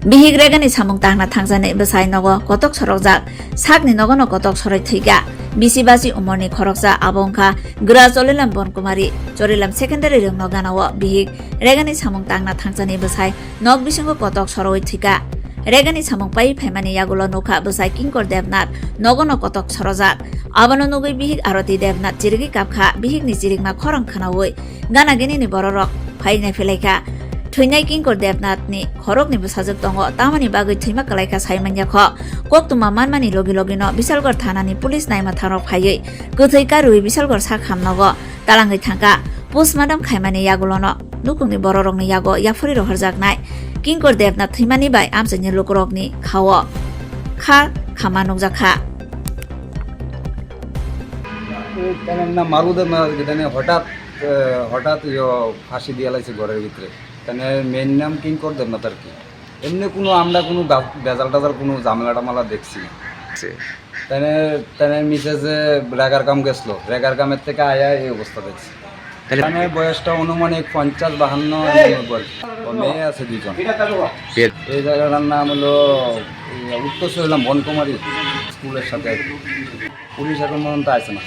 Bihig regani samung tangna thangjani bwsai nogo kotok sorokjak sakni nogono kotok soroi thwiga bisi basi umorni khoroksa abongkha gra cholilam bonkumari chorilam secondary rung noganao bihig regani samung tangna thangjani bwsai nok bisingo kotok soroi thwiga regani samung pai phaimani yagulo nokha bwsai kinkor devnath nogono kotok sorojak abono nugui bihig aroti devnath jirgi kapkha bihig ni jirigma khorang khanaoi gana gini ni bororok phainai philaikha Thuinai kinkor devnath ni khorok ni bwsajak tongo tamani bagui thuima kalaika saimanya kho koktuma manmani logi logino Bisalgor thana ni police naima tharok phaiui kwthai karui Bisalgor sakham nogo talangui thangka postmortem khaimani yagulono nukungni bororokni yago yafuri ro harjaknai kinkor devnath thuimani bai amchani lokorokni khao kha khama nukjakha না মারুদের না যেখানে হঠাৎ হঠাৎ ফাঁসি দিয়ে লাইছে ঘরের ভিতরে তাহলে মেন নাম কিঙ্কর দেবনাথ আর কি এমনি কোনো আমরা কোনো বেজাল টাজাল কোনো ঝামেলা টামালা দেখছি না তাহলে তাহলে মিসেসে রেগার কাম গেছিলো রেগার কামের থেকে আয়া এই অবস্থা দেখছি তাহলে বয়সটা অনুমানিক 50-52 মেয়ে আছে দুজন এই জায়গাটার নাম হলো উত্তর শৈলাম বনকুমারী স্কুলের সাথে পুলিশ এখন পর্যন্ত আসে না